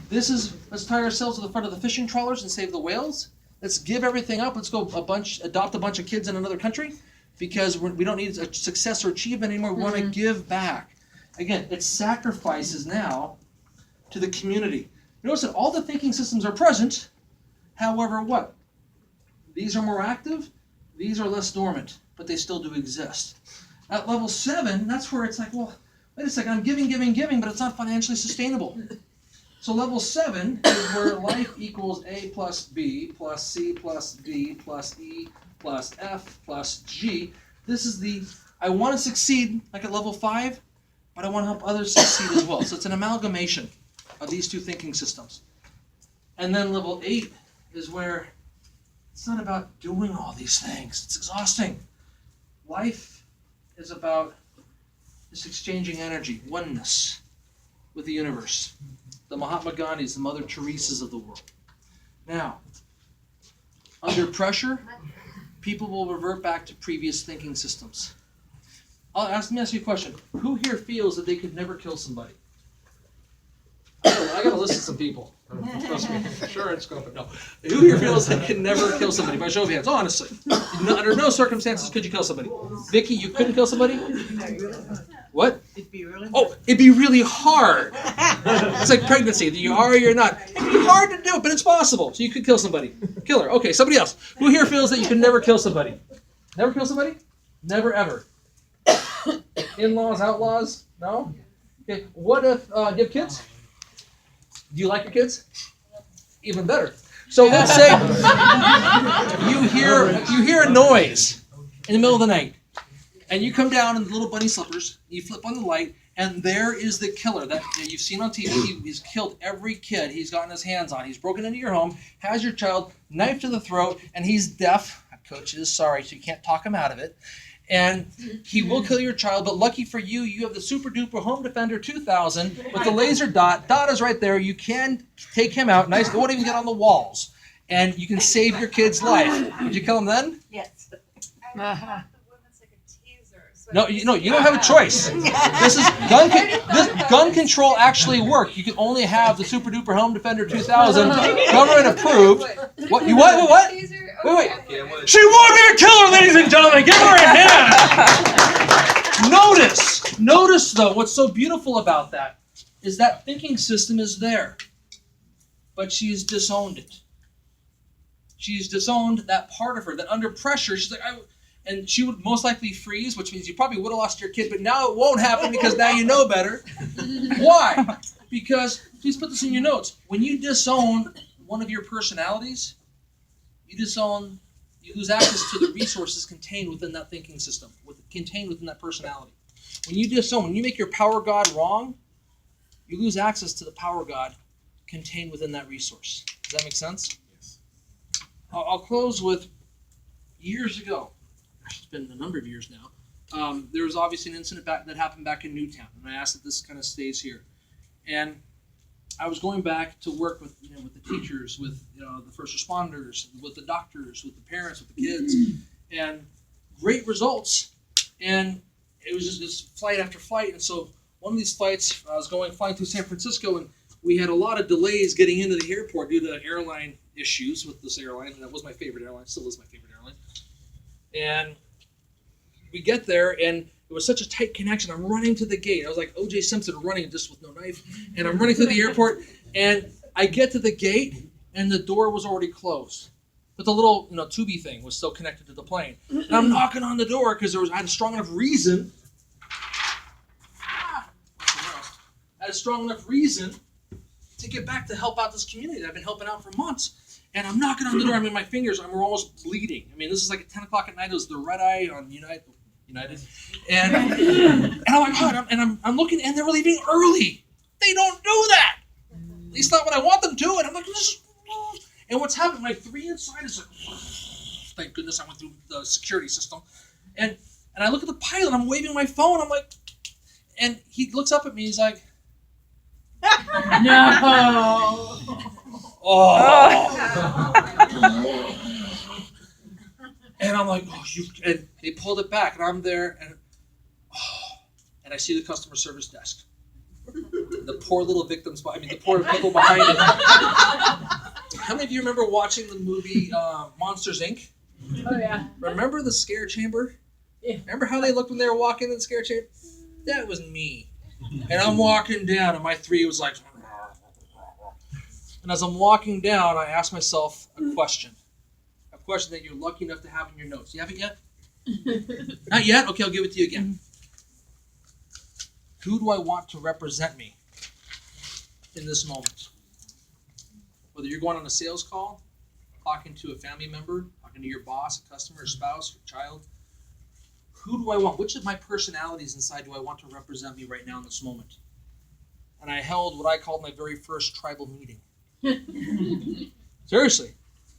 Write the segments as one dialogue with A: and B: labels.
A: This is, let's tie ourselves to the front of the fishing trawlers and save the whales. Let's give everything up. Let's go adopt a bunch of kids in another country because we don't need a success or achievement anymore. We want to give back. Again, it's sacrifices now to the community. Notice that all the thinking systems are present. However, what? These are more active. These are less dormant, but they still do exist. At level 7, that's where it's like, well, wait a second, I'm giving, but it's not financially sustainable. So level 7 is where life equals A plus B plus C plus D plus E plus F plus G. This is the, I want to succeed like at level 5, but I want to help others succeed as well. So it's an amalgamation of these two thinking systems. And then level 8 is where it's not about doing all these things. It's exhausting. Life is about this exchanging energy, oneness with the universe. The Mahatma Gandhis, the Mother Teresas of the world. Now, under pressure, people will revert back to previous thinking systems. Let me ask you a question. Who here feels that they could never kill somebody? I gotta listen to some people. Trust me. Sure, it's going, but no. Who here feels they can never kill somebody? By show of hands, honestly. Under no circumstances could you kill somebody. Vicky, you couldn't kill somebody? What?
B: It'd be really
A: it'd be really hard. It's like pregnancy. You are or you're not. It'd be hard to do, but it's possible. So you could kill somebody. Kill her. Okay, somebody else. Who here feels that you can never kill somebody? Never kill somebody? Never, ever. In-laws, outlaws? No? Okay, what if, do you have kids? Do you like your kids? Even better. So let's say you hear a noise in the middle of the night, and you come down in the little bunny slippers, you flip on the light, and there is the killer that you've seen on TV. He's killed every kid he's gotten his hands on. He's broken into your home, has your child, knife to the throat, and he's deaf. Coach is sorry, so you can't talk him out of it. And he will kill your child, but lucky for you, you have the Super Duper Home Defender 2000 with the laser dot. Dot is right there. You can take him out. Nice. It won't even get on the walls. And you can save your kid's life. Would you kill him then?
B: Yes.
A: No, you don't have a choice. This is gun control actually worked. You can only have the Super Duper Home Defender 2000, government approved. What? You what? What? Wait. She wanted me to kill her, ladies and gentlemen. Give her a hand. Notice though, what's so beautiful about that is that thinking system is there, but she's disowned it. She's disowned that part of her. That under pressure, she's like, and she would most likely freeze, which means you probably would have lost your kid, but now it won't happen because now you know better. Why? Because, please put this in your notes, when you disown one of your personalities, you lose access to the resources contained within that thinking system, contained within that personality. When you make your power god wrong, you lose access to the power god contained within that resource. Does that make sense? Yes. I'll close with years ago. It's been a number of years now. There was obviously an incident that happened back in Newtown, and I asked that this kind of stays here. And I was going back to work with the teachers, with the first responders, with the doctors, with the parents, with the kids, and great results. And it was just this flight after flight. And so one of these flights, I was flying through San Francisco, and we had a lot of delays getting into the airport due to airline issues with this airline. And that was my favorite airline, still is my favorite airline. And we get there, and it was such a tight connection. I'm running to the gate. I was like O.J. Simpson running just with no knife. And I'm running through the airport, and I get to the gate, and the door was already closed. But the little tubey thing was still connected to the plane. And I'm knocking on the door because I had a strong enough reason. I had a strong enough reason to get back to help out this community that I've been helping out for months. And I'm knocking on the door. I mean, my fingers, we're almost bleeding. I mean, this is like at 10 o'clock at night. It was the red eye on United. And I'm like, God, I'm looking, and they're leaving early. They don't do that. At least not when I want them to. And I'm like, and what's happened? My 3 inside is like, thank goodness I went through the security system. And I look at the pilot. I'm waving my phone. I'm like, and he looks up at me. He's like,
B: No.
A: And I'm like, and they pulled it back, and I'm there, and I see the customer service desk. The poor little victims, the poor people behind it. How many of you remember watching the movie Monsters, Inc.?
B: Oh, yeah.
A: Remember the scare chamber?
B: Yeah.
A: Remember how they looked when they were walking in the scare chamber? That was me. And I'm walking down, and my 3 was like... And as I'm walking down, I ask myself a question. A question that you're lucky enough to have in your notes. You have it yet? Not yet? Okay, I'll give it to you again. Who do I want to represent me in this moment? Whether you're going on a sales call, talking to a family member, talking to your boss, a customer, a spouse, your child. Who do I want? Which of my personalities inside do I want to represent me right now in this moment? And I held what I called my very first tribal meeting. Seriously.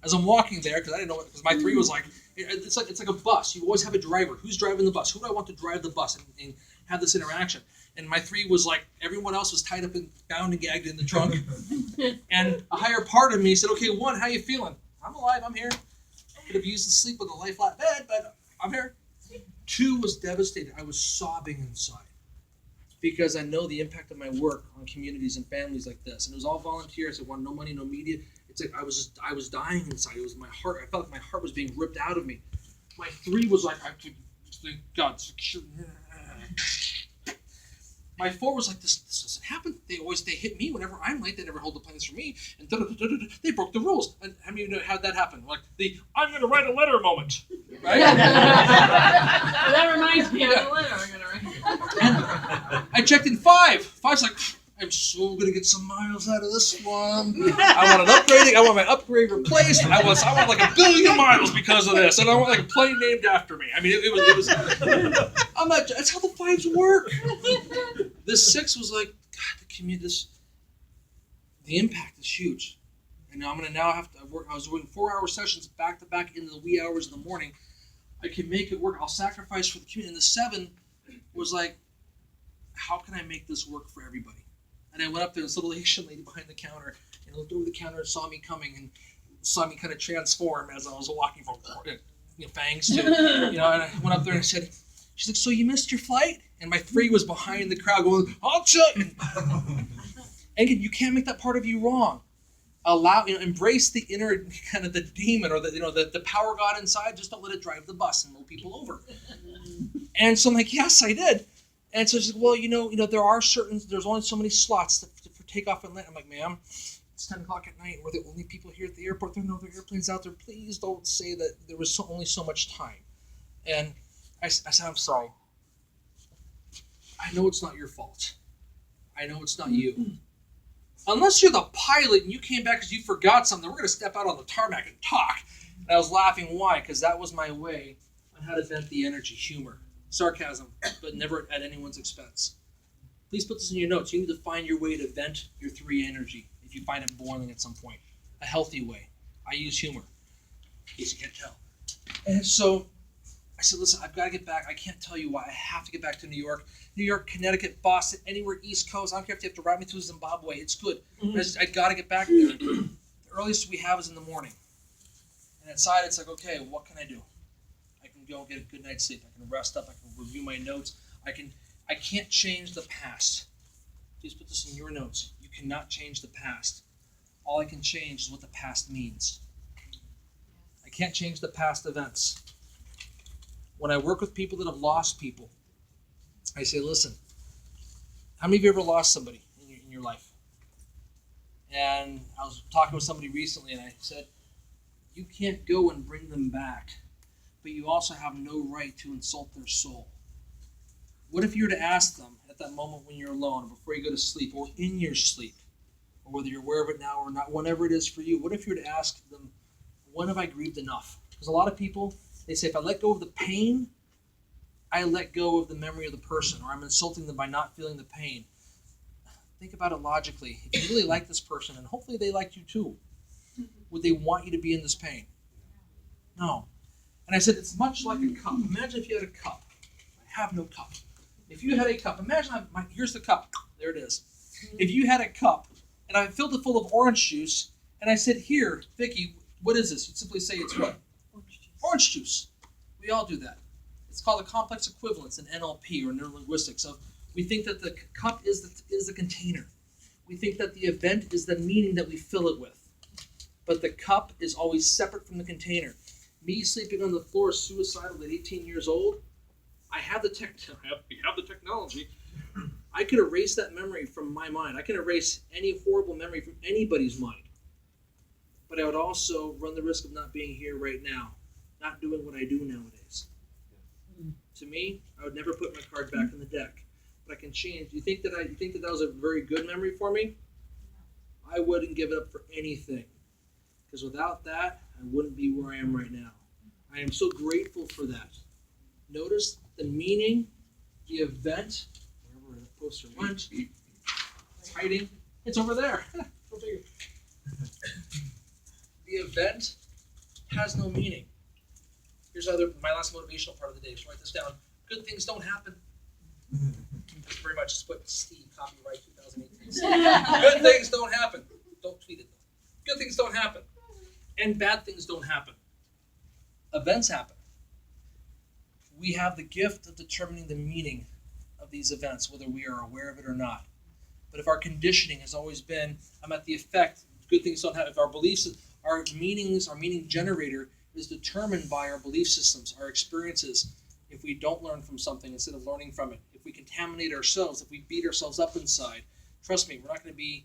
A: As I'm walking there, because I didn't know, because my 3 was like, it's like a bus. You always have a driver. Who's driving the bus? Who do I want to drive the bus and have this interaction? And my 3 was like, everyone else was tied up and bound and gagged in the trunk. And a higher part of me said, okay, 1, how you feeling? I'm alive, I'm here. Could have used to sleep with a lie flat bed, but I'm here. 2 was devastated. I was sobbing inside because I know the impact of my work on communities and families like this. And it was all volunteer. I said, no money, no media. It's like I was dying inside. It was my heart. I felt like my heart was being ripped out of me. My 3 was like, I could thank God. My 4 was like, this doesn't happen. They hit me whenever I'm late. They never hold the plans for me. And they broke the rules. And how many of you know how'd that happen? Like the I'm going to write a letter moment. Right?
B: That reminds me of the letter I'm going to write.
A: And I checked in 5. 5's like, I'm so going to get some miles out of this one. I want an upgrading. I want my upgrade replaced. I want like 1 billion miles because of this. And I want like a plane named after me. I mean, it was I'm not, that's how the 5s work. This 6 was like, God, the impact is huge. And I'm going to now have to work. I was doing 4-hour sessions back to back into the wee hours of the morning. I can make it work. I'll sacrifice for the community. And the 7 was like, how can I make this work for everybody? And I went up there, and this little Asian lady behind the counter, and looked over the counter and saw me coming and saw me kind of transform as I was walking from fangs to, and I went up there and I said, she's like, so you missed your flight? And my 3 was behind the crowd going, I'll check. And again, you can't make that part of you wrong. Embrace the inner kind of the demon or the power God inside. Just don't let it drive the bus and mow people over. And so I'm like, yes, I did. And so she's like, well, there's only so many slots for takeoff and land. I'm like, ma'am, it's 10 o'clock at night. We're the only people here at the airport. There are no other airplanes out there. Please don't say that there was only so much time. And I said, I'm sorry. I know it's not your fault. I know it's not you. Unless you're the pilot and you came back because you forgot something, we're going to step out on the tarmac and talk. And I was laughing. Why? Because that was my way on how to vent the energy, humor. Sarcasm, but never at anyone's expense. Please put this in your notes. You need to find your way to vent your 3 energy if you find it boiling at some point. A healthy way. I use humor, in case you can't tell. And so I said, listen, I've got to get back. I can't tell you why. I have to get back to New York, Connecticut, Boston, anywhere East Coast. I don't care if you have to ride me through Zimbabwe. It's good. Mm-hmm. I got to get back there. The earliest we have is in the morning. And inside it's like, okay, what can I do? I can go get a good night's sleep. I can rest up. I can review my notes. I can't change the past. Please put this in your notes. You cannot change the past. All I can change is what the past means. I can't change the past events. When I work with people that have lost people, I say, listen, how many of you ever lost somebody in your life? And I was talking with somebody recently, and I said, you can't go and bring them back, but you also have no right to insult their soul. What if you were to ask them at that moment when you're alone, or before you go to sleep, or in your sleep, or whether you're aware of it now or not, whenever it is for you, what if you were to ask them, when have I grieved enough? Because a lot of people, they say, if I let go of the pain, I let go of the memory of the person, or I'm insulting them by not feeling the pain. Think about it logically. If you really like this person, and hopefully they like you too, would they want you to be in this pain? No. And I said, it's much like a cup. Imagine if you had a cup. I have no cup. If you had a cup, imagine, here's the cup. There it is. If you had a cup, and I filled it full of orange juice, and I said, here, Vicki, what is this? You'd simply say it's what? Orange juice. We all do that. It's called a complex equivalence in NLP or neurolinguistics of We think that the cup is the container. We think that the event is the meaning that we fill it with. But the cup is always separate from the container. Me sleeping on the floor suicidal at 18 years old, we have the technology. I could erase that memory from my mind. I can erase any horrible memory from anybody's mind. But I would also run the risk of not being here right now, not doing what I do nowadays. To me, I would never put my card back in the deck. But I can change. You think that was a very good memory for me? I wouldn't give it up for anything. Because without that, I wouldn't be where I am right now. I am so grateful for that. Notice the meaning, the event, wherever the poster went. It's hiding. It's over there. The event has no meaning. Here's my last motivational part of the day. Just write this down. Good things don't happen. Thank you very much. Just put Steve, copyright 2018. Good things don't happen. Don't tweet it though. Good things don't happen. And bad things don't happen. Events happen. We have the gift of determining the meaning of these events, whether we are aware of it or not. But if our conditioning has always been, I'm at the effect, good things don't happen. If our beliefs, our meanings, our meaning generator is determined by our belief systems, our experiences. If we don't learn from something instead of learning from it, if we contaminate ourselves, if we beat ourselves up inside, trust me, we're not going to be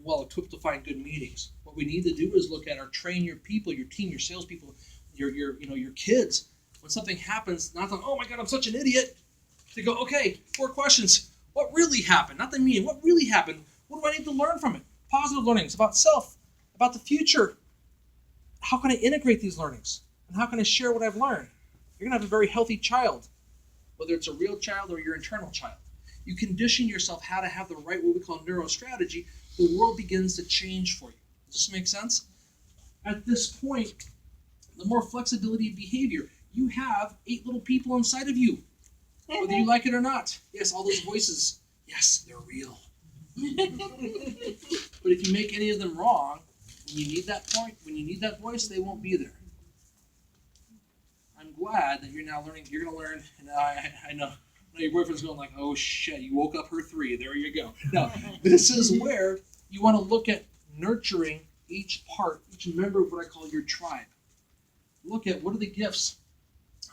A: well equipped to find good meetings. What we need to do is look at train your people, your team, your salespeople, your kids. When something happens, not like, oh my God, I'm such an idiot. To go, okay, 4 questions. What really happened? Not the meaning. What really happened? What do I need to learn from it? Positive learnings about self, about the future. How can I integrate these learnings? And how can I share what I've learned? You're going to have a very healthy child, whether it's a real child or your internal child. You condition yourself how to have the right, what we call neurostrategy. The world begins to change for you. Does this make sense? At this point, the more flexibility of behavior, you have 8 little people inside of you, whether you like it or not. Yes, all those voices, yes, they're real. But if you make any of them wrong, when you need that point, when you need that voice, they won't be there. I'm glad that you're now learning. You're going to learn, and I know your boyfriend's going like, oh shit, you woke up her 3. There you go. No, this is where you want to look at nurturing each part, each member of what I call your tribe. Look at what are the gifts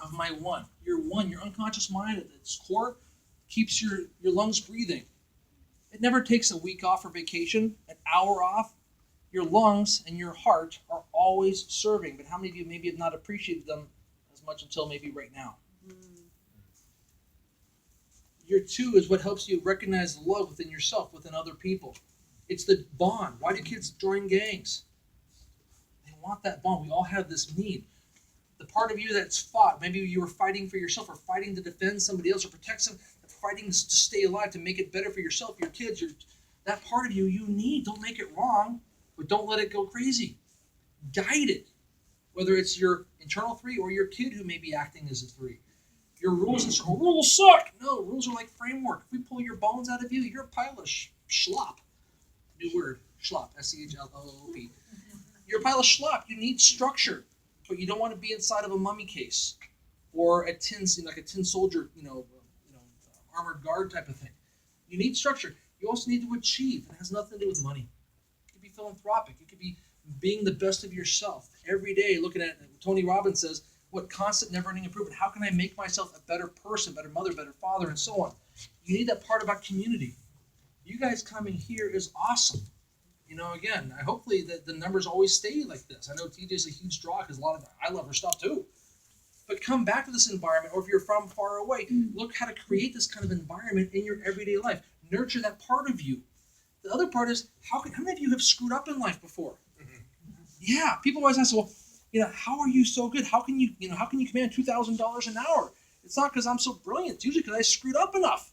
A: of my one. Your unconscious mind at its core keeps your lungs breathing. It never takes a week off or vacation, an hour off. Your lungs and your heart are always serving. But how many of you maybe have not appreciated them as much until maybe right now? Your 2 is what helps you recognize the love within yourself, within other people. It's the bond. Why do kids join gangs? They want that bond. We all have this need. The part of you that's fought, maybe you were fighting for yourself or fighting to defend somebody else or protect them, fighting to stay alive, to make it better for yourself, your kids, that part of you need. Don't make it wrong, but don't let it go crazy. Guide it, whether it's your internal 3 or your kid who may be acting as a 3. Your rules and rules suck. No, rules are like framework. If we pull your bones out of you, you're a pile of schlop. New word, schlop, S-C-H-L-O-O-P. You're a pile of schlop. You need structure, but you don't want to be inside of a mummy case or a tin soldier, armored guard type of thing. You need structure. You also need to achieve. It has nothing to do with money. You could be philanthropic. You could be being the best of yourself every day. Looking at Tony Robbins says, what constant, never-ending improvement? How can I make myself a better person, better mother, better father, and so on? You need that part about community. You guys coming here is awesome. Again, hopefully the numbers always stay like this. I know TJ's a huge draw because I love her stuff too. But come back to this environment, or if you're from far away, look how to create this kind of environment in your everyday life. Nurture that part of you. The other part is, how many of you have screwed up in life before? Yeah, people always ask, well, how are you so good? How can you command $2,000 an hour? It's not because I'm so brilliant. It's usually because I screwed up enough.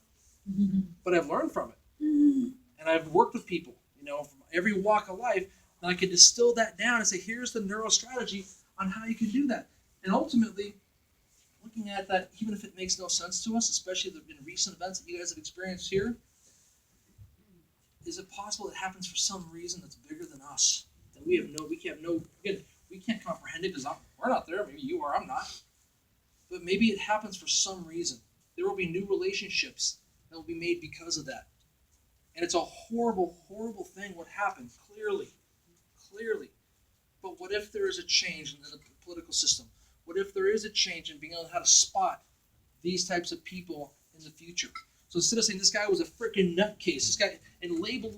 A: But I've learned from it. And I've worked with people, from every walk of life, and I can distill that down and say, here's the neurostrategy on how you can do that. And ultimately, looking at that, even if it makes no sense to us, especially in recent events that you guys have experienced here, is it possible it happens for some reason that's bigger than us? That we can't comprehend it because we're not there. Maybe you are, I'm not. But maybe it happens for some reason. There will be new relationships that will be made because of that. And it's a horrible, horrible thing what happened, clearly. But what if there is a change in the political system? What if there is a change in being able to how to spot these types of people in the future? So instead of saying this guy was a freaking nutcase, this guy, and label,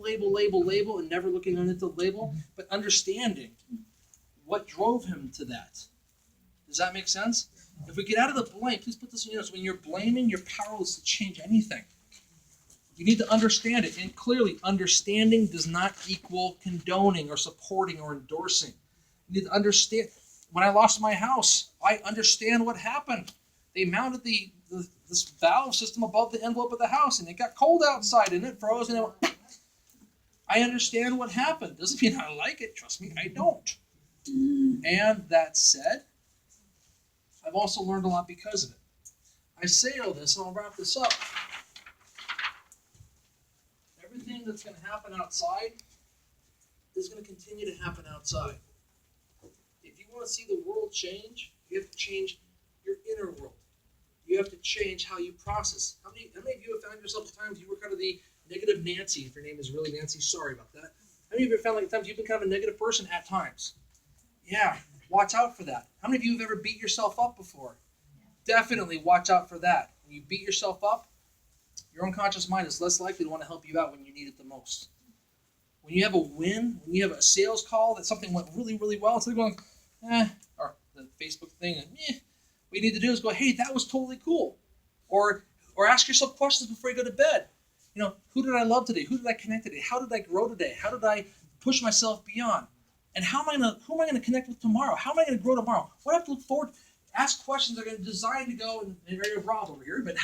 A: and never looking underneath the label, but understanding what drove him to that. Does that make sense? If we get out of the blame, please put this in your notes. When you're blaming, you're powerless to change anything. You need to understand it. And clearly, understanding does not equal condoning or supporting or endorsing. You need to understand. When I lost my house, I understand what happened. They mounted this valve system above the envelope of the house, and it got cold outside, and it froze, and it went. I understand what happened. Doesn't mean I like it. Trust me, I don't. And that said, I've also learned a lot because of it. I say all this, and I'll wrap this up. Everything that's going to happen outside is going to continue to happen outside. If you want to see the world change, you have to change your inner world. You have to change how you process. How many of you have found yourself at times you were kind of the negative Nancy? If your name is really Nancy, sorry about that. How many of you have found like at times you've been kind of a negative person at times? Yeah, watch out for that. How many of you have ever beat yourself up before? Definitely watch out for that. When you beat yourself up, your unconscious mind is less likely to want to help you out when you need it the most. When you have a win, when you have a sales call that something went really, really well, instead of going, or the Facebook thing, what you need to do is go, hey, that was totally cool. Or ask yourself questions before you go to bed. You know, who did I love today? Who did I connect today? How did I grow today? How did I push myself beyond? And who am I going to connect with tomorrow? How am I going to grow tomorrow? What do I have to look forward to? Ask questions that are going to design to go, and area of Rob over here, but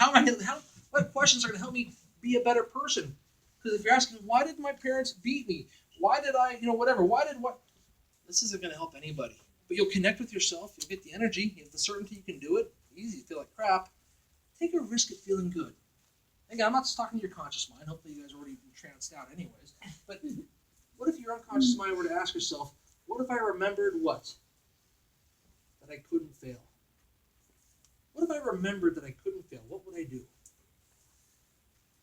A: what questions are going to help me be a better person? Because if you're asking, why did my parents beat me? Why did I, this isn't going to help anybody. But you'll connect with yourself. You'll get the energy. You have the certainty you can do it. Easy to feel like crap. Take a risk at feeling good. Again, I'm not just talking to your conscious mind. Hopefully you guys are already tranced out anyways. But what if your unconscious mind were to ask yourself, what if I remembered what? That I couldn't fail. What if I remembered that I couldn't fail? What would I do?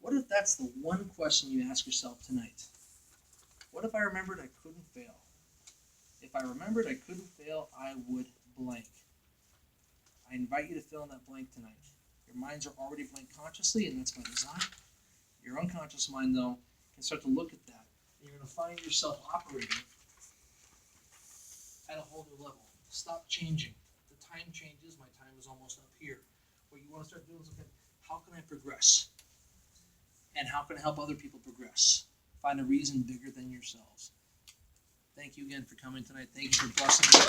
A: What if that's the one question you ask yourself tonight? What if I remembered I couldn't fail? If I remembered I couldn't fail, I would blank. I invite you to fill in that blank tonight. Your minds are already blank consciously, and that's by design. Your unconscious mind, though, can start to look at that. And you're going to find yourself operating at a whole new level. Stop changing. The time changes. My time is almost up here. What you want to start doing is looking at how can I progress? And how can I help other people progress? Find a reason bigger than yourselves. Thank you again for coming tonight. Thank you for blessing me.